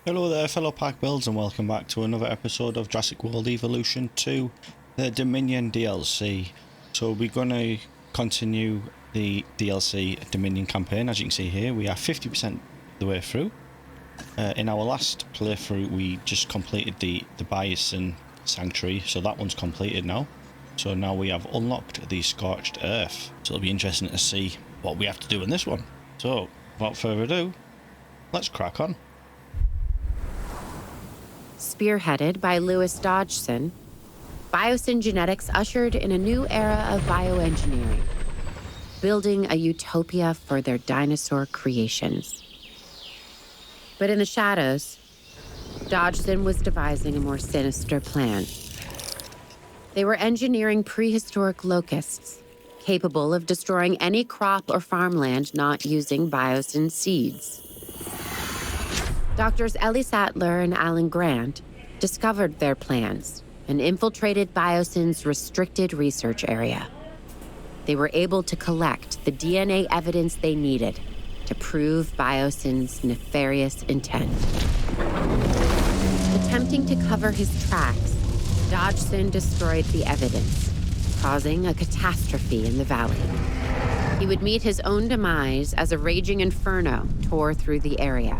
Hello there fellow pack builds and welcome back to another episode of Jurassic World Evolution 2, the Dominion DLC. So we're going to continue the DLC Dominion campaign. As you can see here, we are 50% the way through. In our last playthrough we just completed the Bison Sanctuary, so that one's completed now. So now we have unlocked the Scorched Earth, so it'll be interesting to see what we have to do in this one. So without further ado, let's crack on. Spearheaded by Lewis Dodgson, Biosyn Genetics ushered in a new era of bioengineering, building a utopia for their dinosaur creations. But in the shadows, Dodgson was devising a more sinister plan. They were engineering prehistoric locusts, capable of destroying any crop or farmland not using Biosyn seeds. Doctors Ellie Sattler and Alan Grant discovered their plans and infiltrated Biosyn's restricted research area. They were able to collect the DNA evidence they needed to prove Biosyn's nefarious intent. Attempting to cover his tracks, Dodgson destroyed the evidence, causing a catastrophe in the valley. He would meet his own demise as a raging inferno tore through the area,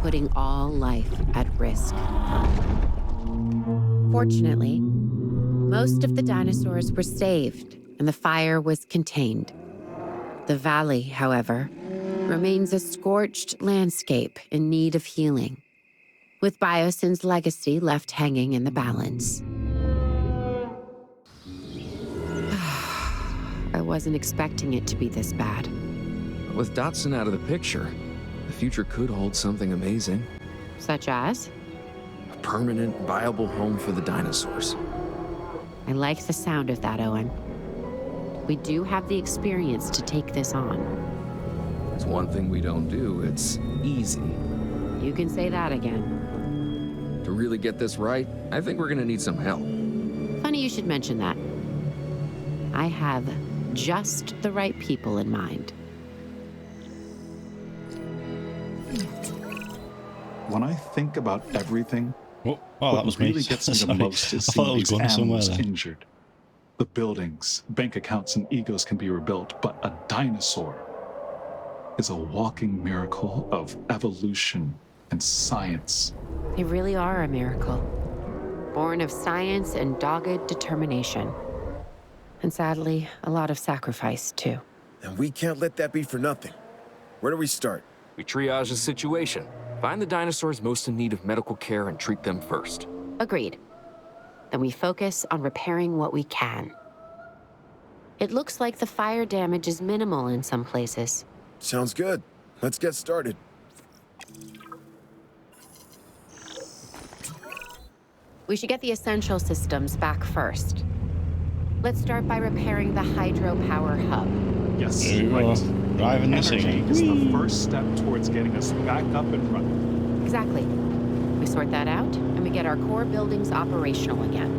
putting all life at risk. Fortunately, most of the dinosaurs were saved and the fire was contained. The valley, however, remains a scorched landscape in need of healing, with Biosyn's legacy left hanging in the balance. I wasn't expecting it to be this bad. With Dodgson out of the picture, the future could hold something amazing. Such as? A permanent, viable home for the dinosaurs. I like the sound of that, Owen. We do have the experience to take this on. There's one thing we don't do, it's easy. You can say that again. To really get this right, I think we're gonna need some help. Funny you should mention that. I have just the right people in mind. When I think about everything, Oh, what that was really me. gets me the Sorry. most is I thought seeing I was these going somewhere animals then. injured. The buildings, bank accounts, and egos can be rebuilt, but a dinosaur is a walking miracle of evolution and science. They really are a miracle. Born of science and dogged determination. And sadly, a lot of sacrifice, too. And we can't let that be for nothing. Where do we start? We triage the situation. Find the dinosaurs most in need of medical care and treat them first. Agreed. Then we focus on repairing what we can. It looks like the fire damage is minimal in some places. Sounds good. Let's get started. We should get the essential systems back first. Let's start by repairing the hydropower hub. Yes, There you right. are, driving this Energy again. is the first step towards getting us back up and running. Exactly. We sort that out, and we get our core buildings operational again.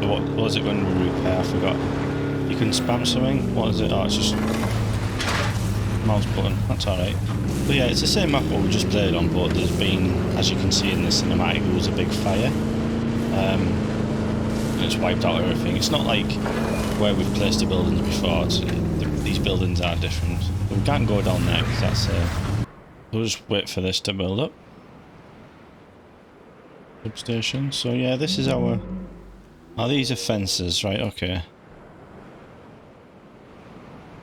What was it going to repair? I forgot. You can spam something. What is it? Oh, it's just mouse button. That's alright. But yeah, it's the same map what we just played on, but there's been, as you can see in the cinematic, there was a big fire. And it's wiped out everything. It's not like where we've placed the buildings before. These buildings are different. But we can't go down there because that's we'll just wait for this to build up. Substation. So yeah, this is our... Oh, these are fences, right? Okay.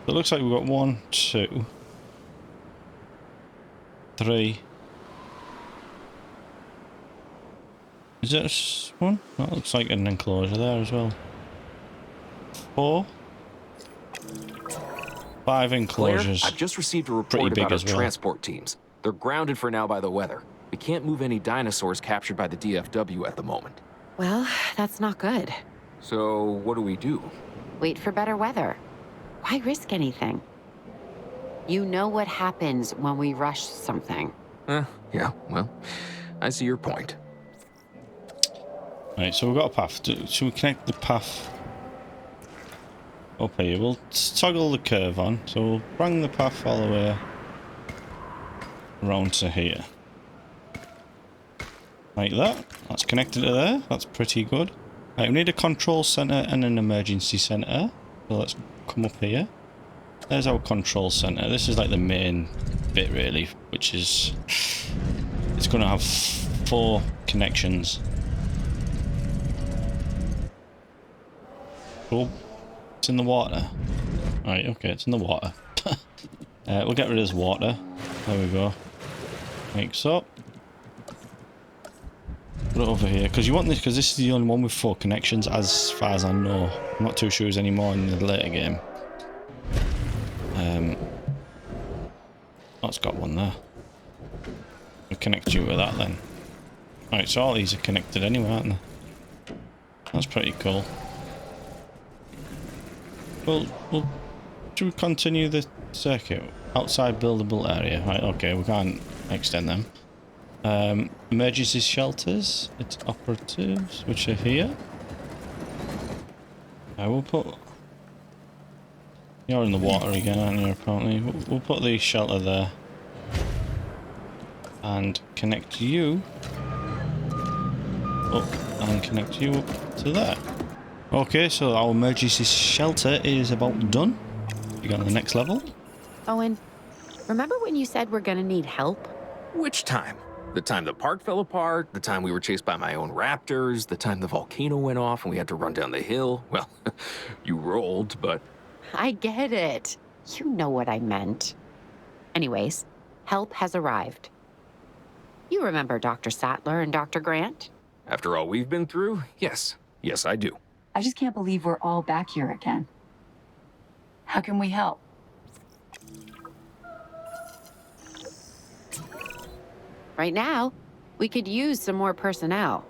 It looks like we've got 1, 2, 3. Is this one? That looks like an enclosure there as well. 4. 5 enclosures. Claire, I've just received a Pretty report big about our as well. transport teams. They're grounded for now by the weather. We can't move any dinosaurs captured by the DFW at the moment. Well, that's not good. So, what do we do? Wait for better weather. Why risk anything? You know what happens when we rush something. Yeah, well, I see your point. Right, so we've got a path. Should we connect the path up here? We'll toggle the curve on. So we'll bring the path all the way around to here. Like that. That's connected to there. That's pretty good. Right, we need a control center and an emergency center. So let's come up here. There's our control center. This is like the main bit really, which is it's going to have 4 connections. Oh, it's in the water. Right, okay, it's in the water. We'll get rid of this water. There we go. Like so. Put it over here, because you want this, because this is the only one with 4 connections as far as I know. I'm not too sure there's any more in the later game. Oh, it's got one there. We'll connect you with that then. Right, so all these are connected anyway, aren't they? That's pretty cool. Well, should we continue the circuit? Outside buildable area. Right, okay, we can't extend them. Emergency shelters, it's operatives, which are here. I will put... You're in the water again, aren't you, apparently? We'll put the shelter there. And connect you up and connect you up to there. Okay, so our emergency shelter is about done. You got the next level. Owen, remember when you said we're gonna need help? Which time? The time the park fell apart, the time we were chased by my own raptors, the time the volcano went off and we had to run down the hill. Well, you rolled, but... I get it. You know what I meant. Anyways, help has arrived. You remember Dr. Sattler and Dr. Grant? After all we've been through, yes. Yes, I do. I just can't believe we're all back here again. How can we help? Right now, we could use some more personnel.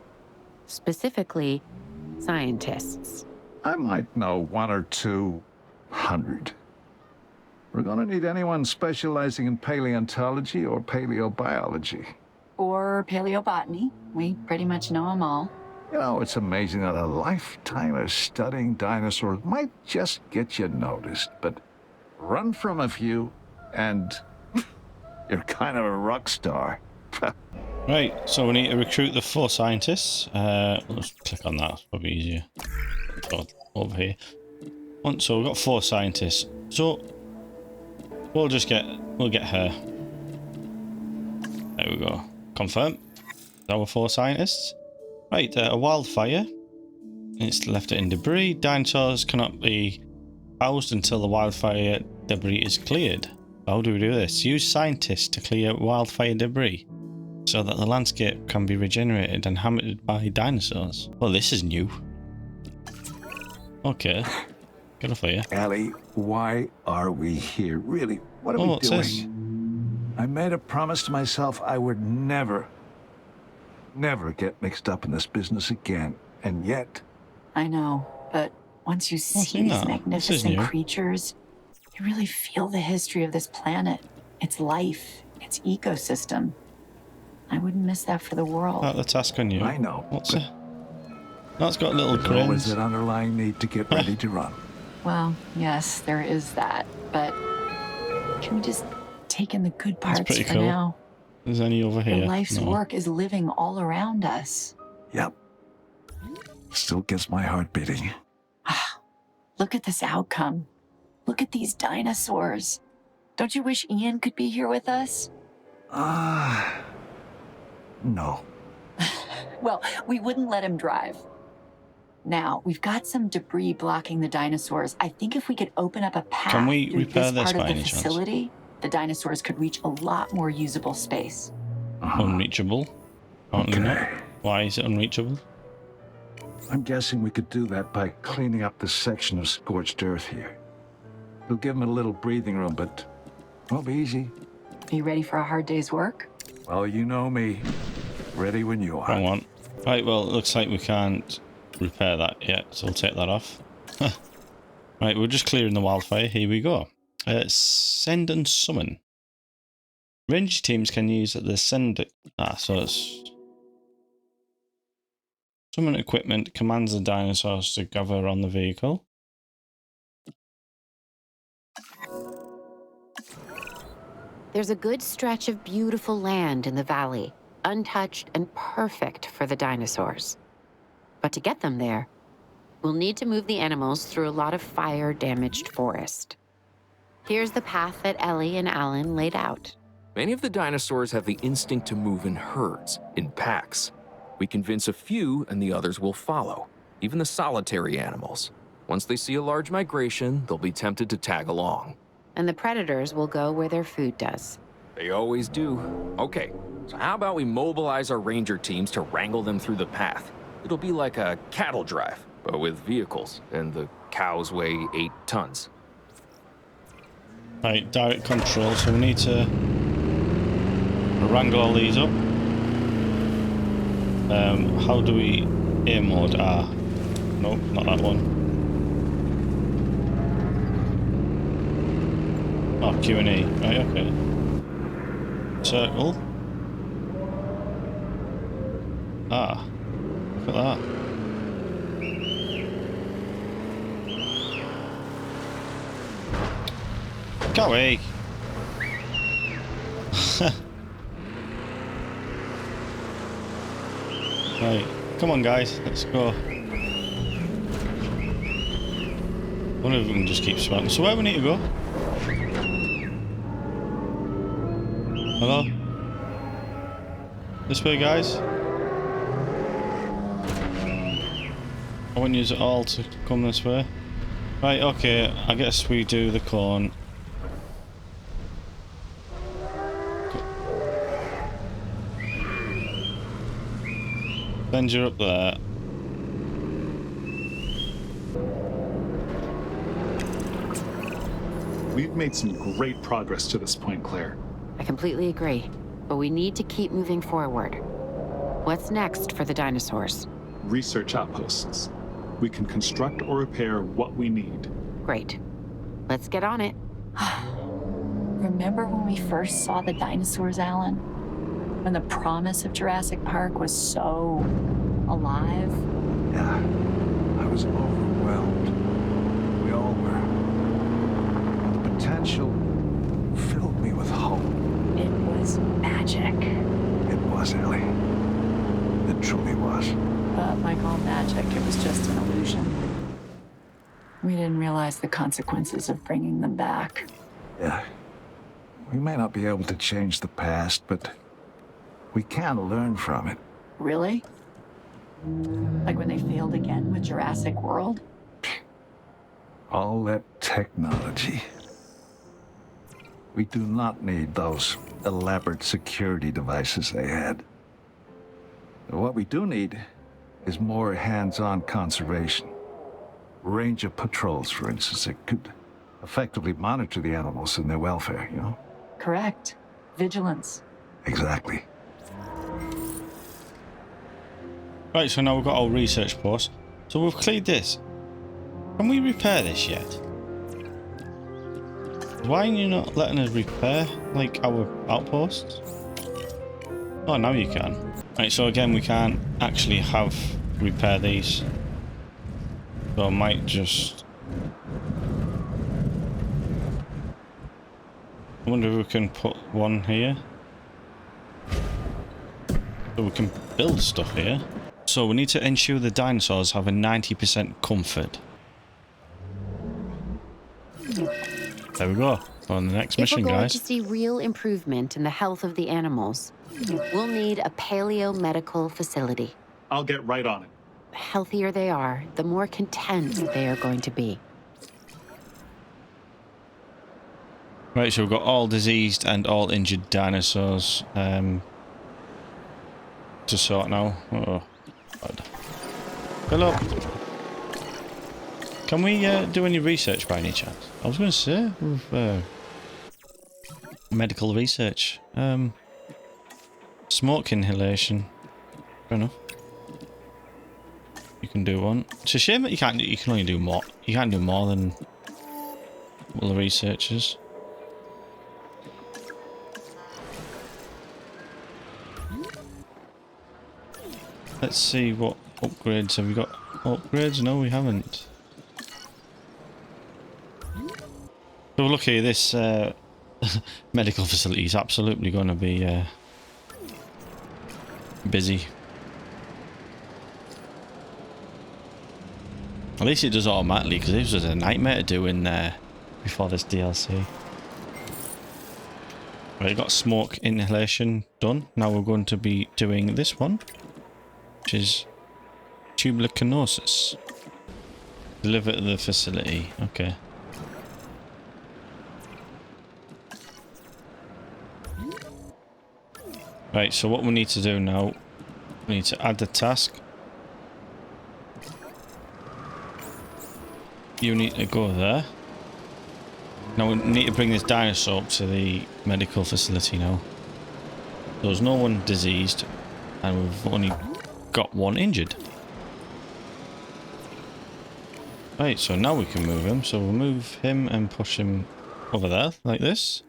Specifically, scientists. I might know 1 or 200. We're gonna need anyone specializing in paleontology or paleobiology. Or paleobotany. We pretty much know them all. You know, it's amazing that a lifetime of studying dinosaurs might just get you noticed, but run from a few and you're kind of a rock star. Right, so we need to recruit the 4 scientists. Let's click on that, it's probably easier. Go over here. So we've got 4 scientists. So we'll get her. There we go. Confirm. Our 4 scientists. Right, a wildfire. It's left it in debris. Dinosaurs cannot be housed until the wildfire debris is cleared. How do we do this? Use scientists to clear wildfire debris so that the landscape can be regenerated and inhabited by dinosaurs. Well, this is new. Okay. Good for you. Ellie, why are we here? Really, what are we what's doing? this? I made a promise to myself I would never get mixed up in this business again. And yet... I know, but once you see these magnificent creatures, you really feel the history of this planet, its life, its ecosystem. I wouldn't miss that for the world. The task on you. I know. What's it? That's got little There's always grins. that underlying need to get ready to run. Well, yes, there is that, but can we just take in the good parts pretty for cool. now? Is any over here? Your life's No. work is living all around us. Yep. Still gets my heart beating. Look at this outcome. Look at these dinosaurs. Don't you wish Ian could be here with us? No. Well, we wouldn't let him drive. Now, we've got some debris blocking the dinosaurs. I think if we could open up a path Can we through repair this this part by of the any chance? facility, the dinosaurs could reach a lot more usable space. Unreachable. Apparently not. Why is it unreachable? I'm guessing we could do that by cleaning up this section of scorched earth here. It'll give them a little breathing room, but won't be easy. Are you ready for a hard day's work? Well, you know me. Ready when you are. Wrong one. Right, well, it looks like we can't repair that yet, so we'll take that off. Right, we're just clearing the wildfire. Here we go. Send and summon. Ranger teams can use the send... so it's... Summon equipment commands the dinosaurs to gather on the vehicle. There's a good stretch of beautiful land in the valley. untouched and perfect for the dinosaurs. But to get them there, we'll need to move the animals through a lot of fire-damaged forest. Here's the path that Ellie and Alan laid out. Many of the dinosaurs have the instinct to move in herds, in packs. We convince a few and the others will follow, even the solitary animals. Once they see a large migration, they'll be tempted to tag along. And the predators will go where their food does. They always do. Okay, so how about we mobilize our ranger teams to wrangle them through the path? It'll be like a cattle drive, but with vehicles, and the cows weigh 8 tons. Right, direct control, so we need to wrangle all these up. How do we aim mode? Nope, not that one. Oh, Q&E. Right, okay. Circle. Look at that. Go away. Right, come on guys, let's go. I wonder if we can just keep spouting. So where we need to go? Hello? This way, guys? I want you all to come this way. Right, okay, I guess we do the corn. Send you up there. We've made some great progress to this point, Claire. I completely agree, but we need to keep moving forward. What's next for the dinosaurs? Research outposts. We can construct or repair what we need. Great. Let's get on it. Remember when we first saw the dinosaurs, Alan? When the promise of Jurassic Park was so alive? Yeah, I was overwhelmed. We all were. The potential filled me with hope. It was magic. It was, Ellie. It truly was. But like all magic, it was just an illusion. We didn't realize the consequences of bringing them back. Yeah. We may not be able to change the past, but we can learn from it. Really? Like when they failed again with Jurassic World? All that technology. We do not need those elaborate security devices they had. What we do need is more hands-on conservation. Ranger patrols, for instance, that could effectively monitor the animals and their welfare, you know? Correct. Vigilance. Exactly. Right, so now we've got our research post. So we've cleared this. Can we repair this yet? Why are you not letting us repair, like, our outposts? Oh, now you can. Right, so again, we can't actually repair these. So I might just... I wonder if we can put one here. So we can build stuff here. So we need to ensure the dinosaurs have a 90% comfort. There we go. On the next mission, If we're going guys. to see real improvement in the health of the animals, we'll need a paleo-medical facility. I'll get right on it. The healthier they are, the more content they are going to be. Right, so we've got all diseased and all injured dinosaurs to sort now. Oh, God. Fill up. Can we do any research by any chance? I was going to say, medical research. Smoke inhalation. Fair enough. You can do one. It's a shame that you can only do more. You can't do more than well, the researchers. Let's see what upgrades have we got. Upgrades? No, we haven't. So look here, this medical facility is absolutely going to be busy. At least it does automatically, because this was a nightmare to do in there before this DLC. Right, got smoke inhalation done. Now we're going to be doing this one, which is tuberculosis. Deliver to the facility. Okay. Right, so what we need to do now, we need to add the task. You need to go there. Now we need to bring this dinosaur up to the medical facility now. There's no one diseased, and we've only got one injured. Right, so now we can move him. So we'll move him and push him over there, like this.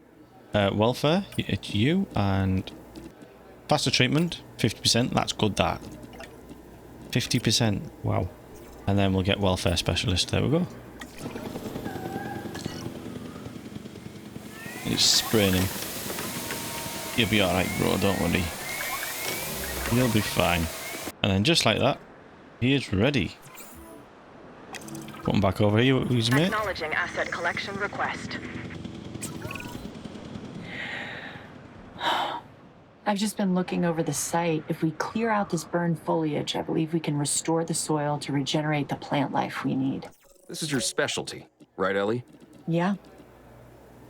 Welfare, it's you, and faster treatment, 50%. That's good, that. 50%, wow. And then we'll get welfare specialist. There we go. He's spraying him. You'll be alright, bro, don't worry. You'll be fine. And then just like that, he is ready. Put him back over here, who's mate? Acknowledging asset collection request. I've just been looking over the site. If we clear out this burned foliage, I believe we can restore the soil to regenerate the plant life we need. This is your specialty, right, Ellie? Yeah.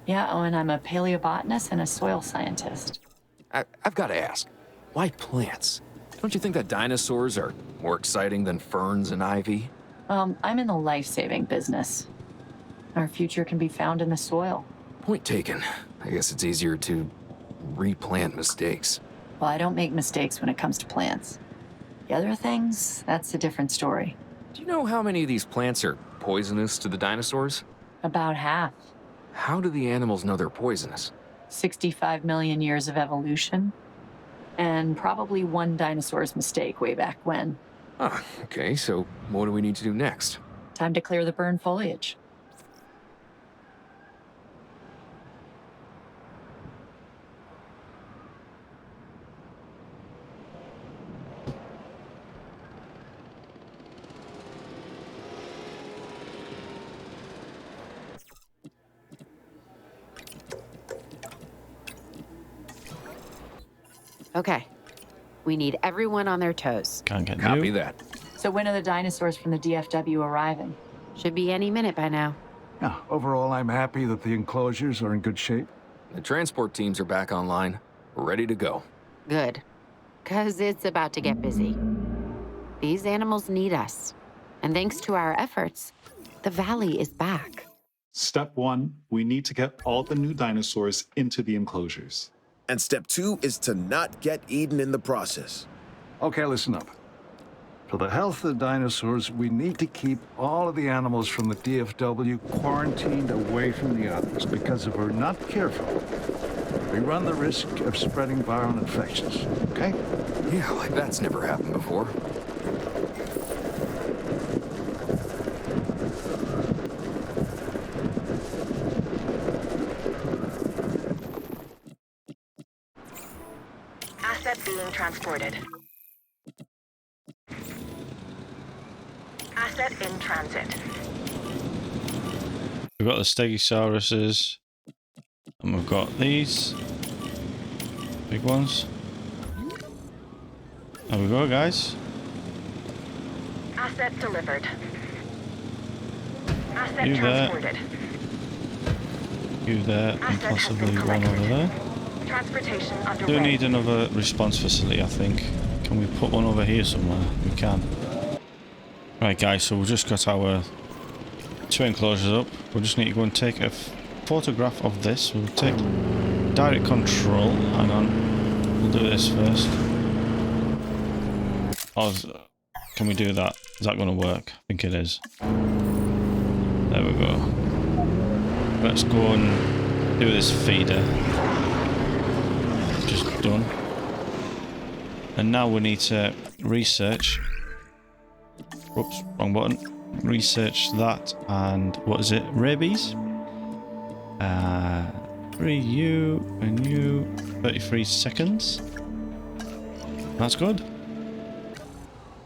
Yeah, oh, and I'm a paleobotanist and a soil scientist. I've got to ask, why plants? Don't you think that dinosaurs are more exciting than ferns and ivy? I'm in the life-saving business. Our future can be found in the soil. Point taken. I guess it's easier to replant mistakes. Well, I don't make mistakes when it comes to plants. The other things, that's a different story. Do you know how many of these plants are poisonous to the dinosaurs? About half. How do the animals know they're poisonous? 65 million years of evolution. And probably one dinosaur's mistake way back when. Ah, okay, so what do we need to do next? Time to clear the burned foliage. Okay. We need everyone on their toes. Can't get Copy you. that. So when are the dinosaurs from the DFW arriving? Should be any minute by now. Yeah, overall, I'm happy that the enclosures are in good shape. The transport teams are back online, ready to go. Good. 'Cause it's about to get busy. These animals need us. And thanks to our efforts, the valley is back. Step 1, we need to get all the new dinosaurs into the enclosures. And step 2 is to not get eaten in the process. Okay, listen up. For the health of the dinosaurs, we need to keep all of the animals from the DFW quarantined away from the others, because if we're not careful, we run the risk of spreading viral infections, okay? Yeah, like that's never happened before. Asset being transported. Asset in transit. We've got the Stegosauruses, and we've got these big ones. There we go, guys. Asset delivered. Asset You there. transported. You there, and Asset has possibly been one over collected. there. Transportation underway. Do need another response facility, I think. Can we put one over here somewhere? We can. Right, guys, so we've just got our 2 enclosures up. We just need to go and take a photograph of this. We'll take direct control. Hang on. We'll do this first. Oh, can we do that? Is that going to work? I think it is. There we go. Let's go and do this feeder. Just done. And now we need to research. Whoops, wrong button. Research that and what is it? Rabies? 3 you and you. 33 seconds. That's good.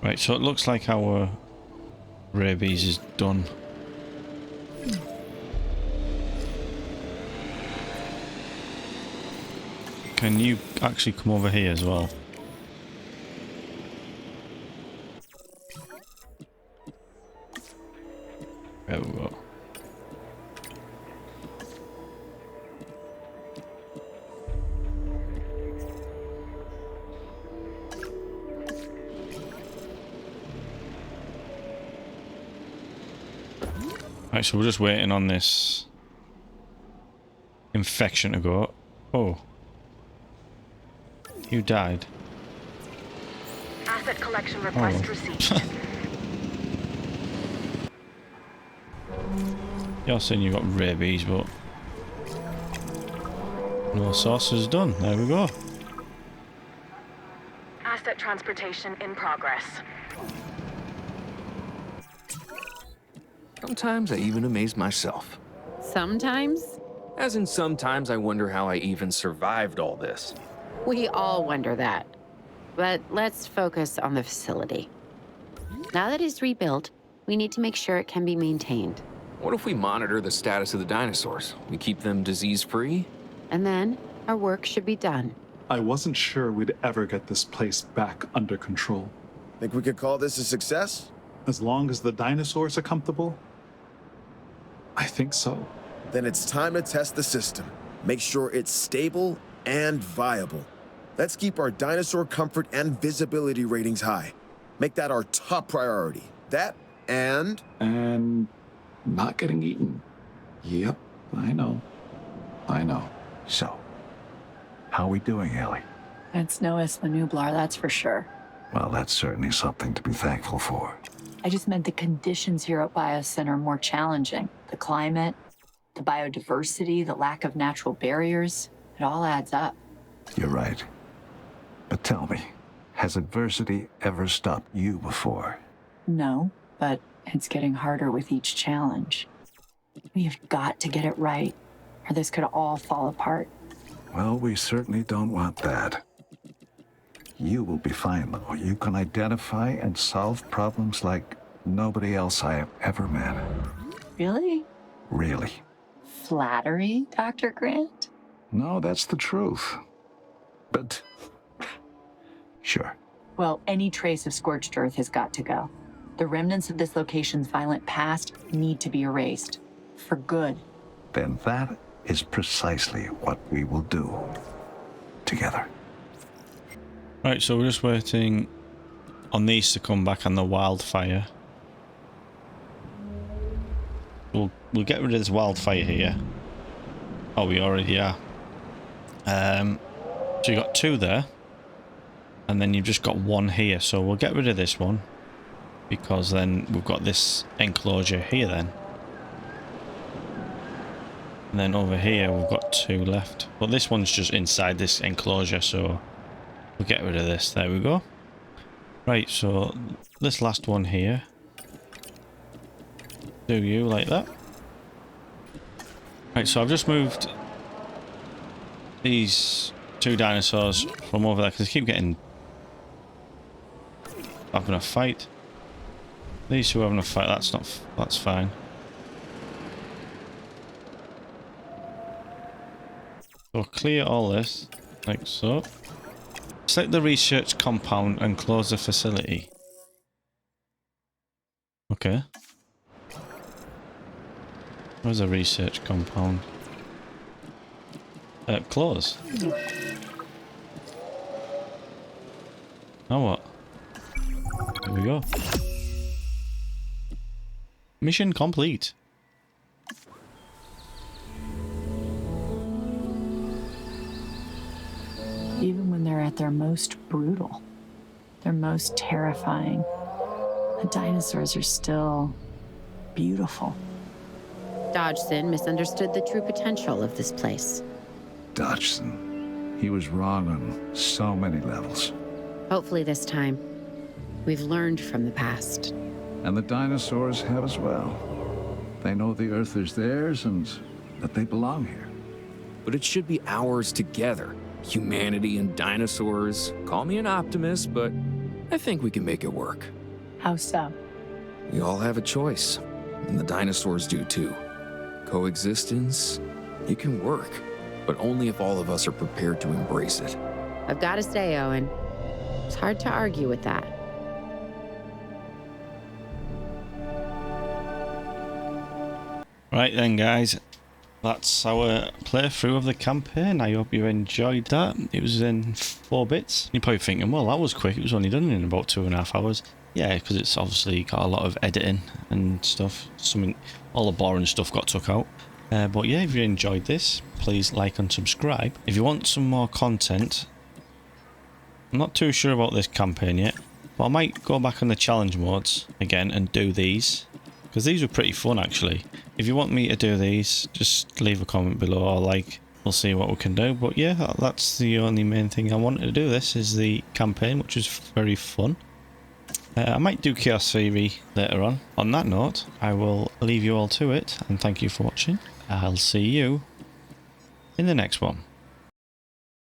Right, so it looks like our rabies is done. Can you actually come over here as well? There we go. Right, so we're just waiting on this infection to go. Oh. You died. Asset collection request received. You're saying you got rabies, but no sauce is done. There we go. Asset transportation in progress. Sometimes I even amaze myself. Sometimes As in, sometimes I wonder how I even survived all this. we all wonder that. But let's focus on the facility. Now that it's rebuilt, we need to make sure it can be maintained. What if we monitor the status of the dinosaurs? We keep them disease-free? And then our work should be done. I wasn't sure we'd ever get this place back under control. Think we could call this a success? As long as the dinosaurs are comfortable, I think so. Then it's time to test the system. Make sure it's stable and viable. Let's keep our dinosaur comfort and visibility ratings high. Make that our top priority. That and not getting eaten. Yep, I know. So, how are we doing, Ellie? It's no Isla Nublar, that's for sure. Well, that's certainly something to be thankful for. I just meant the conditions here at Biocen are more challenging. The climate, the biodiversity, the lack of natural barriers, it all adds up. You're right. But tell me, has adversity ever stopped you before? No, but it's getting harder with each challenge. We have got to get it right, or this could all fall apart. Well, we certainly don't want that. You will be fine, though. You can identify and solve problems like nobody else I have ever met. Really? Really. Flattery, Dr. Grant? No, that's the truth. But, sure. Well, any trace of scorched earth has got to go. The remnants of this location's violent past need to be erased. For good. Then that is precisely what we will do. Together. Right, so we're just waiting on these to come back on the wildfire. We'll get rid of this wildfire here. Oh, we already are. So you got two there. And then you've just got one here. So we'll get rid of this one. Because then we've got this enclosure here then. And then over here we've got two left. But this one's just inside this enclosure, so we'll get rid of this. There we go. Right, so this last one here. Do you like that? Right, so I've just moved these two dinosaurs from over there because they keep getting having a fight. These two are having a fight. That's fine. So clear all this like so. Select the research compound and close the facility. Okay. Where's the research compound? Close. Now what? Here we go. Mission complete. Even when they're at their most brutal, their most terrifying, the dinosaurs are still beautiful. Dodgson misunderstood the true potential of this place. Dodgson. He was wrong on so many levels. Hopefully this time, we've learned from the past. And the dinosaurs have as well. They know the Earth is theirs and that they belong here. But it should be ours together. Humanity and dinosaurs. Call me an optimist, but I think we can make it work. How so? We all have a choice, and the dinosaurs do too. Coexistence, it can work, but only if all of us are prepared to embrace it. I've got to say, Owen, it's hard to argue with that. Right then, guys. That's our playthrough of the campaign. I hope you enjoyed that. It was in 4 bits. You're probably thinking, well, that was quick. It was only done in about 2.5 hours. Yeah, because it's obviously got a lot of editing and stuff. All the boring stuff got took out. But yeah, if you enjoyed this, please like and subscribe. If you want some more content, I'm not too sure about this campaign yet, but I might go back on the challenge modes again and do these, because these were pretty fun actually. If you want me to do these, just leave a comment below or like. We'll see what we can do. But yeah, that's the only main thing I wanted to do. This is the campaign, which is very fun. I might do Chaos Theory later on. On that note, I will leave you all to it, and thank you for watching. I'll see you in the next one.